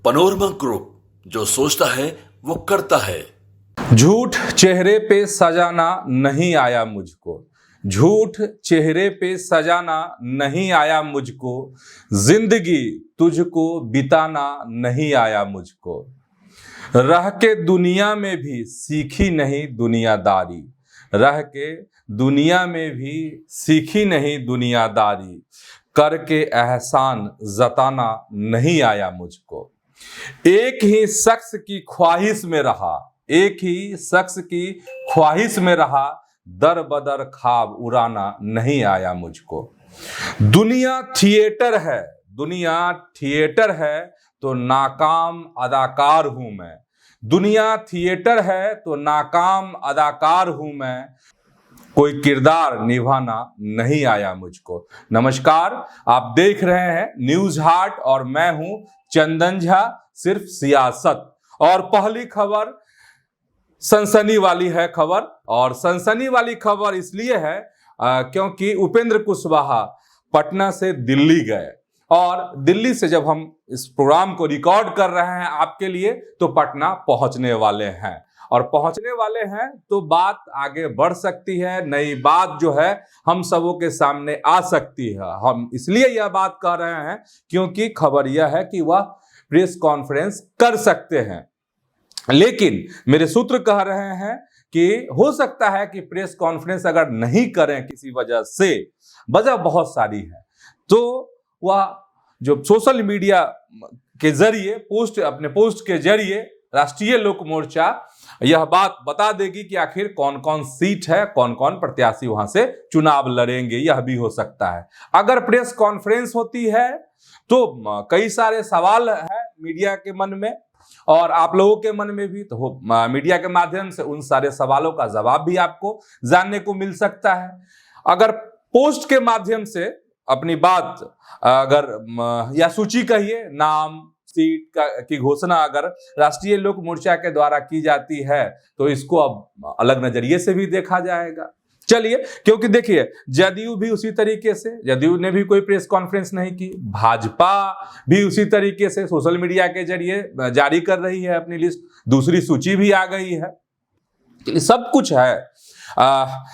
Panorama group, जो सोचता है वो करता है। झूठ चेहरे पे सजाना नहीं आया मुझको, झूठ चेहरे पे सजाना नहीं आया मुझको, जिंदगी तुझको बिताना नहीं आया मुझको। रह के दुनिया में भी सीखी नहीं दुनियादारी, रह के दुनिया में भी सीखी नहीं दुनियादारी, करके एहसान जताना नहीं आया मुझको। एक ही शख्स की ख्वाहिश में रहा, एक ही शख्स की ख्वाहिश में रहा, दर बदर ख्वाब उड़ाना नहीं आया मुझको। दुनिया थिएटर है, दुनिया थिएटर है तो नाकाम अदाकार हूं मैं, दुनिया थिएटर है तो नाकाम अदाकार हूं मैं, कोई किरदार निभाना नहीं आया मुझको। नमस्कार, आप देख रहे हैं न्यूज हाट और मैं हूं चंदन झा, सिर्फ सियासत। और पहली खबर सनसनी वाली है खबर, और सनसनी वाली खबर इसलिए है क्योंकि उपेंद्र कुशवाहा पटना से दिल्ली गए, और दिल्ली से जब हम इस प्रोग्राम को रिकॉर्ड कर रहे हैं आपके लिए तो पटना पहुंचने वाले हैं, और पहुंचने वाले हैं तो बात आगे बढ़ सकती है, नई बात जो है हम सबों के सामने आ सकती है। हम इसलिए यह बात कर रहे हैं क्योंकि खबर यह है कि वह प्रेस कॉन्फ्रेंस कर सकते हैं, लेकिन मेरे सूत्र कह रहे हैं कि हो सकता है कि प्रेस कॉन्फ्रेंस अगर नहीं करें किसी वजह से, वजह बहुत सारी है, तो वह जो सोशल मीडिया के जरिए अपने पोस्ट के जरिए राष्ट्रीय लोक मोर्चा यह बात बता देगी कि आखिर कौन कौन सीट है, कौन कौन प्रत्याशी वहां से चुनाव लड़ेंगे। यह भी हो सकता है। अगर प्रेस कॉन्फ्रेंस होती है तो कई सारे सवाल है मीडिया के मन में और आप लोगों के मन में भी, तो मीडिया के माध्यम से उन सारे सवालों का जवाब भी आपको जानने को मिल सकता है। अगर पोस्ट के माध्यम से अपनी बात अगर या सूची कहिए, नाम सीट की घोषणा अगर राष्ट्रीय लोक मोर्चा के द्वारा की जाती है तो इसको अब अलग नजरिए से भी देखा जाएगा। चलिए, क्योंकि देखिए जदयू भी उसी तरीके से, जदयू ने भी कोई प्रेस कॉन्फ्रेंस नहीं की, भाजपा भी उसी तरीके से सोशल मीडिया के जरिए जारी कर रही है अपनी लिस्ट, दूसरी सूची भी आ गई है, सब कुछ है।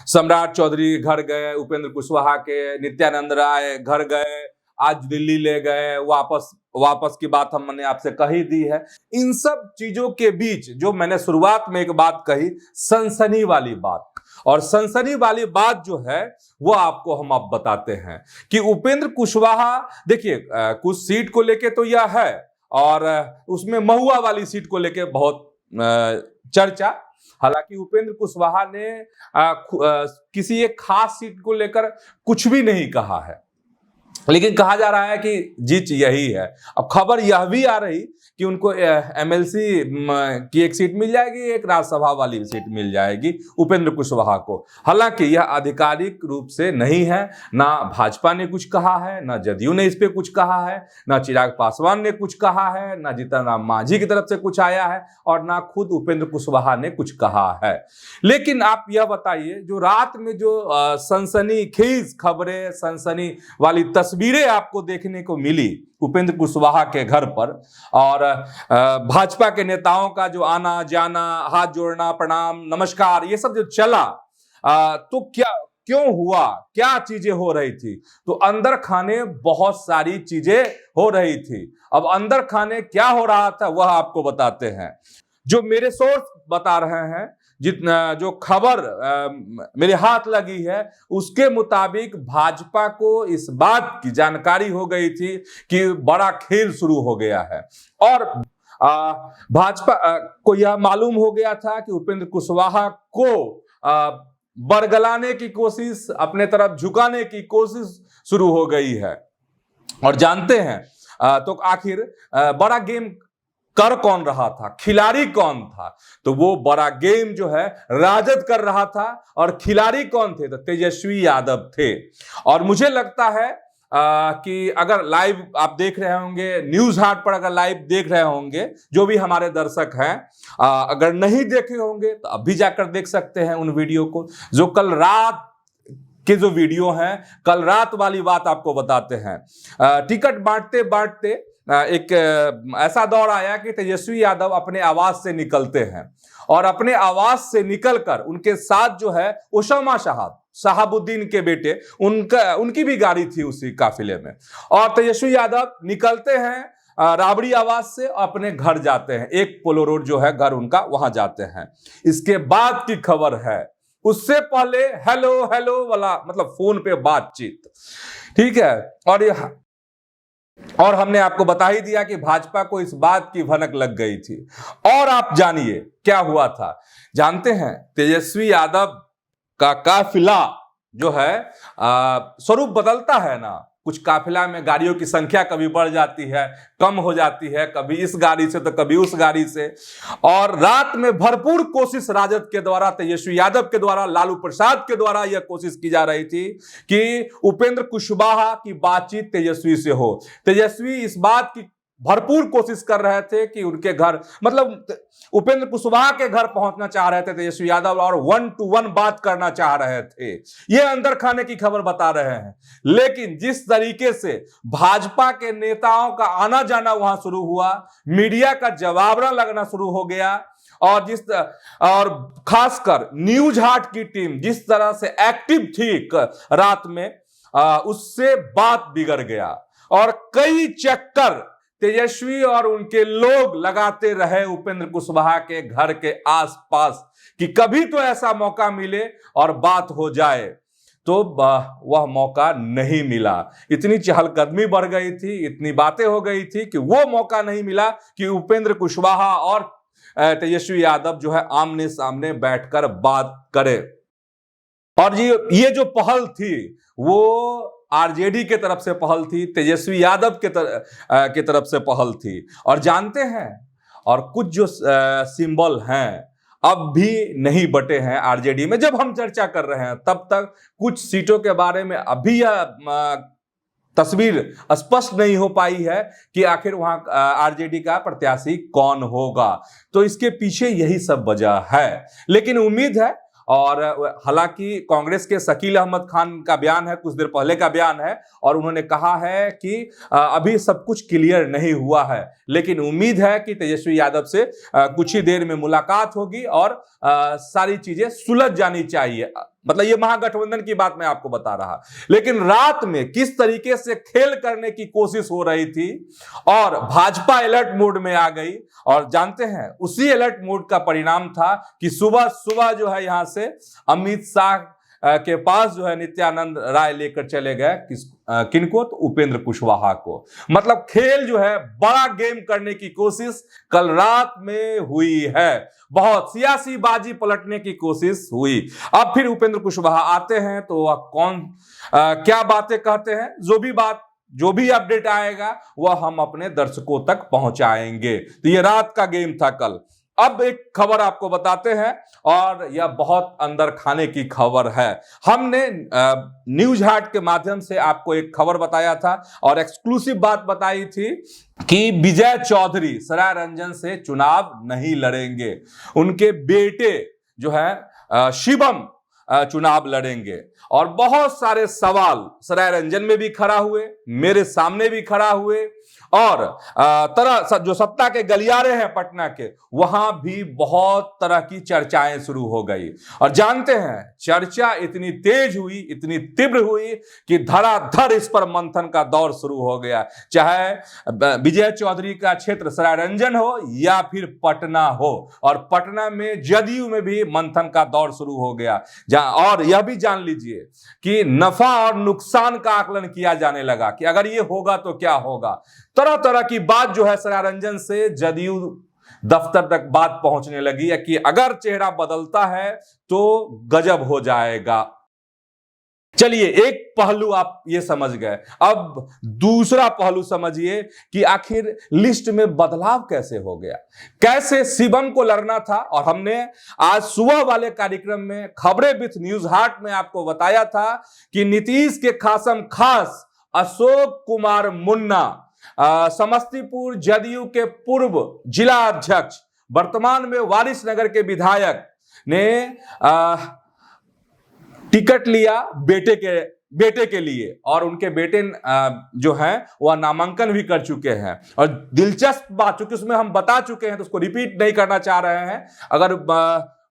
सम्राट चौधरी घर गए, उपेंद्र कुशवाहा के, नित्यानंद राय घर गए, आज दिल्ली ले गए, वापस की बात हमने आपसे कही दी है। इन सब चीजों के बीच जो मैंने शुरुआत में एक बात कही, सनसनी वाली बात, और सनसनी वाली बात जो है वो आपको हम अब बताते हैं कि उपेंद्र कुशवाहा, देखिए कुछ सीट को लेके तो यह है, और उसमें महुआ वाली सीट को लेके बहुत चर्चा। हालांकि उपेंद्र कुशवाहा ने किसी एक खास सीट को लेकर कुछ भी नहीं कहा है, लेकिन कहा जा रहा है कि जीत यही है। अब खबर यह भी आ रही कि उनको एमएलसी की एक सीट मिल जाएगी, एक राज्यसभा वाली सीट मिल जाएगी उपेंद्र कुशवाहा को। हालांकि यह आधिकारिक रूप से नहीं है, ना भाजपा ने कुछ कहा है, ना जदयू ने इस पे कुछ कहा है, ना चिराग पासवान ने कुछ कहा है, ना जीतन राम मांझी की तरफ से कुछ आया है, और ना खुद उपेंद्र कुशवाहा ने कुछ कहा है। लेकिन आप यह बताइए, जो रात में जो सनसनीखेज खबरें, सनसनी वाली तस्वीरें आपको देखने को मिली उपेंद्र कुशवाहा के घर पर, और भाजपा के नेताओं का जो आना जाना, हाथ जोड़ना, प्रणाम, नमस्कार, ये सब जो चला, तो क्यों हुआ, क्या चीजें हो रही थी? तो अंदर खाने बहुत सारी चीजें हो रही थी। अब अंदर खाने क्या हो रहा था वह आपको बताते हैं। जो मेरे सोर्स बता रहे हैं, जितना जो खबर मेरे हाथ लगी है, उसके मुताबिक भाजपा को इस बात की जानकारी हो गई थी कि बड़ा खेल शुरू हो गया है, और भाजपा को यह मालूम हो गया था कि उपेंद्र कुशवाहा को बरगलाने की कोशिश, अपने तरफ झुकाने की कोशिश शुरू हो गई है। और जानते हैं तो आखिर बड़ा गेम कर कौन रहा था, खिलाड़ी कौन था? तो वो बड़ा गेम जो है राजद कर रहा था, और खिलाड़ी कौन थे? तो तेजस्वी यादव थे। और मुझे लगता है कि अगर लाइव आप देख रहे होंगे, न्यूज हाट पर अगर लाइव देख रहे होंगे, जो भी हमारे दर्शक हैं, अगर नहीं देखे होंगे तो अभी जाकर देख सकते हैं उन वीडियो को, जो कल रात के जो वीडियो हैं, कल रात वाली बात आपको बताते हैं। टिकट बांटते बांटते एक ऐसा दौर आया कि तेजस्वी यादव अपने आवास से निकलते हैं और अपने आवास से निकलकर उनके साथ जो है उसामा शहाबुद्दीन के बेटे उनकी भी गाड़ी थी उसी काफिले में, और तेजस्वी यादव निकलते हैं राबड़ी आवास से अपने घर जाते हैं। एक पोलो रोड जो है घर उनका, वहां जाते हैं। इसके बाद की खबर है, उससे पहले हेलो हेलो वाला मतलब फोन पे बातचीत, ठीक है। और हमने आपको बता ही दिया कि भाजपा को इस बात की भनक लग गई थी। और आप जानिए क्या हुआ था। जानते हैं तेजस्वी यादव का काफिला जो है स्वरूप बदलता है ना। कुछ काफिला में गाड़ियों की संख्या कभी बढ़ जाती है, कम हो जाती है, कभी इस गाड़ी से तो कभी उस गाड़ी से। और रात में भरपूर कोशिश राजद के द्वारा, तेजस्वी यादव के द्वारा, लालू प्रसाद के द्वारा यह कोशिश की जा रही थी कि उपेंद्र कुशवाहा की बातचीत तेजस्वी से हो। तेजस्वी इस बात की भरपूर कोशिश कर रहे थे कि उनके घर, मतलब उपेंद्र कुशवाहा के घर पहुंचना चाह रहे थे तेजस्वी यादव और 1-to-1 बात करना चाह रहे थे। ये अंदर खाने की खबर बता रहे हैं। लेकिन जिस तरीके से भाजपा के नेताओं का आना जाना वहां शुरू हुआ, मीडिया का जवाबड़ा लगना शुरू हो गया, और खासकर न्यूज हाट की टीम जिस तरह से एक्टिव थी रात में, उससे बात बिगड़ गया और कई चक्कर तेजस्वी और उनके लोग लगाते रहे उपेंद्र कुशवाहा के घर के आसपास कि कभी तो ऐसा मौका मिले और बात हो जाए। तो वह मौका नहीं मिला। इतनी चहलकदमी बढ़ गई थी, इतनी बातें हो गई थी कि वो मौका नहीं मिला कि उपेंद्र कुशवाहा और तेजस्वी यादव जो है आमने सामने बैठकर बात करे। और ये जो पहल थी वो आरजेडी के तरफ से पहल थी, तेजस्वी यादव के तरफ से पहल थी। और जानते हैं, और कुछ जो सिंबल हैं अब भी नहीं बटे हैं आरजेडी में। जब हम चर्चा कर रहे हैं तब तक कुछ सीटों के बारे में अभी यह तस्वीर स्पष्ट नहीं हो पाई है कि आखिर वहां आरजेडी का प्रत्याशी कौन होगा। तो इसके पीछे यही सब वजह है। लेकिन उम्मीद है, और हालांकि कांग्रेस के शकील अहमद खान का बयान है, कुछ देर पहले का बयान है, और उन्होंने कहा है कि अभी सब कुछ क्लियर नहीं हुआ है, लेकिन उम्मीद है कि तेजस्वी यादव से कुछ ही देर में मुलाकात होगी और सारी चीजें सुलझ जानी चाहिए। मतलब ये महागठबंधन की बात मैं आपको बता रहा। लेकिन रात में किस तरीके से खेल करने की कोशिश हो रही थी और भाजपा अलर्ट मोड में आ गई, और जानते हैं उसी अलर्ट मोड का परिणाम था कि सुबह सुबह जो है यहां से अमित शाह के पास जो है नित्यानंद राय लेकर चले गए किनको, तो उपेंद्र कुशवाहा को। मतलब खेल जो है बड़ा गेम करने की कोशिश कल रात में हुई है, बहुत सियासी बाजी पलटने की कोशिश हुई। अब फिर उपेंद्र कुशवाहा आते हैं तो वह क्या बातें कहते हैं, जो भी अपडेट आएगा वह हम अपने दर्शकों तक पहुंचाएंगे। तो ये रात का गेम था कल। अब एक खबर आपको बताते हैं, और यह बहुत अंदर खाने की खबर है। हमने न्यूज हाट के माध्यम से आपको एक खबर बताया था और एक्सक्लूसिव बात बताई थी कि विजय चौधरी सरायरंजन से चुनाव नहीं लड़ेंगे, उनके बेटे जो है शिवम चुनाव लड़ेंगे। और बहुत सारे सवाल सरायरंजन में भी खड़ा हुए, मेरे सामने भी खड़ा हुए, और जो सत्ता के गलियारे हैं पटना के, वहां भी बहुत तरह की चर्चाएं शुरू हो गई। और जानते हैं चर्चा इतनी तेज हुई, इतनी तीव्र हुई कि धड़ाधड़ इस पर मंथन का दौर शुरू हो गया। चाहे विजय चौधरी का क्षेत्र सरायरंजन हो या फिर पटना हो, और पटना में जदयू में भी मंथन का दौर शुरू हो गया। और यह भी जान लीजिए कि नफा और नुकसान का आकलन किया जाने लगा कि अगर ये होगा तो क्या होगा। तरह तरह की बात जो है सरायरंजन से जदयू दफ्तर तक बात पहुंचने लगी है कि अगर चेहरा बदलता है तो गजब हो जाएगा। चलिए, एक पहलू आप ये समझ गए, अब दूसरा पहलू समझिए कि आखिर लिस्ट में बदलाव कैसे हो गया, कैसे शिवम को लड़ना था। और हमने आज सुबह वाले कार्यक्रम में खबरें विथ न्यूज हाट में आपको बताया था कि नीतीश के खासम खास अशोक कुमार मुन्ना, समस्तीपुर जदयू के पूर्व जिला अध्यक्ष, वर्तमान में वारिसनगर के विधायक, ने टिकट लिया बेटे के बेटे के लिए, और उनके बेटे जो हैं वह नामांकन भी कर चुके हैं। और दिलचस्प बात, चूंकि उसमें हम बता चुके हैं तो उसको रिपीट नहीं करना चाह रहे हैं, अगर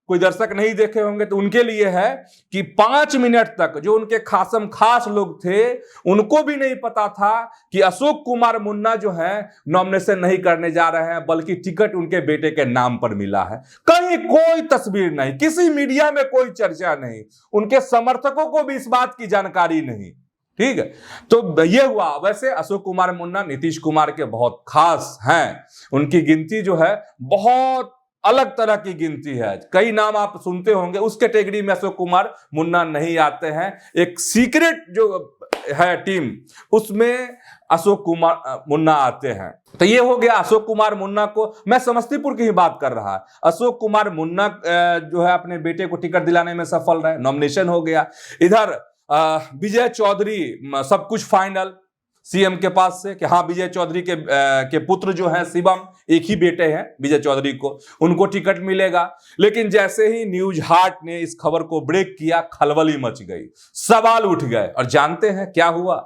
कोई दर्शक नहीं देखे होंगे तो उनके लिए है कि 5 मिनट तक जो उनके खासम खास लोग थे उनको भी नहीं पता था कि अशोक कुमार मुन्ना जो है नॉमिनेशन नहीं करने जा रहे हैं, बल्कि टिकट उनके बेटे के नाम पर मिला है। कहीं कोई तस्वीर नहीं, किसी मीडिया में कोई चर्चा नहीं, उनके समर्थकों को भी इस बात की जानकारी नहीं। ठीक है, तो ये हुआ। वैसे अशोक कुमार मुन्ना नीतीश कुमार के बहुत खास हैं, उनकी गिनती जो है बहुत अलग तरह की गिनती है। कई नाम आप सुनते होंगे, उस कैटेगरी में अशोक कुमार मुन्ना नहीं आते हैं। एक सीक्रेट जो है टीम, उसमें अशोक कुमार मुन्ना आते हैं। तो ये हो गया अशोक कुमार मुन्ना को, मैं समस्तीपुर की ही बात कर रहा। अशोक कुमार मुन्ना जो है अपने बेटे को टिकट दिलाने में सफल रहे, नॉमिनेशन हो गया। इधर विजय चौधरी सब कुछ फाइनल सीएम के पास से कि हाँ विजय चौधरी के पुत्र जो हैं शिवम, एक ही बेटे हैं विजय चौधरी को, उनको टिकट मिलेगा। लेकिन जैसे ही न्यूज हार्ट ने इस खबर को ब्रेक किया, खलबली मच गई, सवाल उठ गए। और जानते हैं क्या हुआ?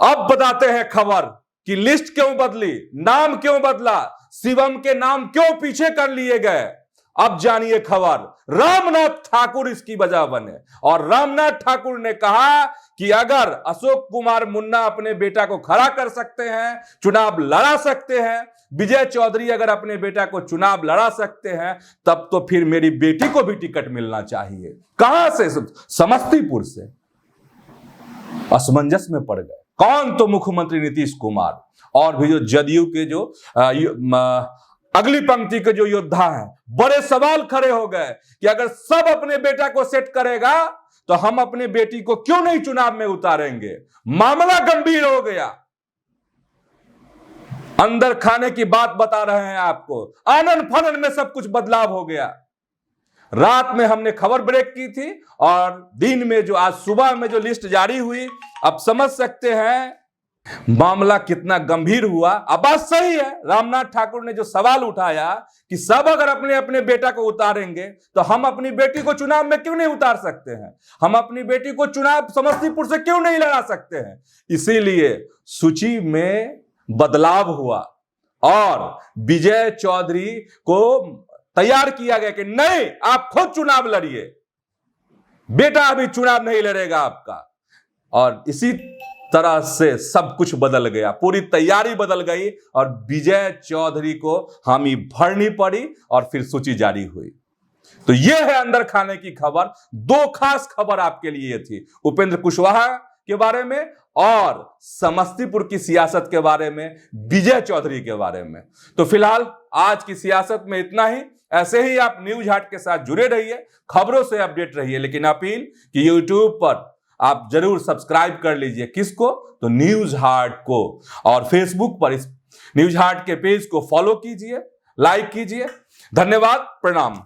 अब बताते हैं खबर कि लिस्ट क्यों बदली, नाम क्यों बदला, शिवम के नाम क्यों पीछे कर लिए गए। अब जानिए खबर। रामनाथ ठाकुर इसकी वजह बने, और रामनाथ ठाकुर ने कहा कि अगर अशोक कुमार मुन्ना अपने बेटा को खड़ा कर सकते हैं, चुनाव लड़ा सकते हैं, विजय चौधरी अगर अपने बेटा को चुनाव लड़ा सकते हैं, तब तो फिर मेरी बेटी को भी टिकट मिलना चाहिए। कहां से? समस्तीपुर से। असमंजस में पड़ गए। कौन? तो मुख्यमंत्री नीतीश कुमार और भी जो जदयू के जो अगली पंक्ति के जो योद्धा हैं, बड़े सवाल खड़े हो गए कि अगर सब अपने बेटा को सेट करेगा तो हम अपने बेटी को क्यों नहीं चुनाव में उतारेंगे। मामला गंभीर हो गया। अंदर खाने की बात बता रहे हैं आपको, आनन फानन में सब कुछ बदलाव हो गया। रात में हमने खबर ब्रेक की थी और दिन में जो आज सुबह में जो लिस्ट जारी हुई, अब समझ सकते हैं मामला कितना गंभीर हुआ। अब बात सही है, रामनाथ ठाकुर ने जो सवाल उठाया कि सब अगर अपने अपने बेटा को उतारेंगे तो हम अपनी बेटी को चुनाव में क्यों नहीं उतार सकते हैं, हम अपनी बेटी को चुनाव समस्तीपुर से क्यों नहीं लड़ा सकते हैं। इसीलिए सूची में बदलाव हुआ और विजय चौधरी को तैयार किया गया कि नहीं, आप खुद चुनाव लड़िए, बेटा अभी चुनाव नहीं लड़ेगा आपका। और इसी तरह से सब कुछ बदल गया, पूरी तैयारी बदल गई और विजय चौधरी को हामी भरनी पड़ी और फिर सूची जारी हुई। तो यह है अंदर खाने की खबर। 2 खास खबर आपके लिए थी, उपेंद्र कुशवाहा के बारे में और समस्तीपुर की सियासत के बारे में, विजय चौधरी के बारे में। तो फिलहाल आज की सियासत में इतना ही। ऐसे ही आप न्यूज हाट के साथ जुड़े रहिए, खबरों से अपडेट रहिए। लेकिन अपील कि यूट्यूब पर आप जरूर सब्सक्राइब कर लीजिए। किसको? तो न्यूज हाट को। और फेसबुक पर इस न्यूज हाट के पेज को फॉलो कीजिए, लाइक कीजिए। धन्यवाद, प्रणाम।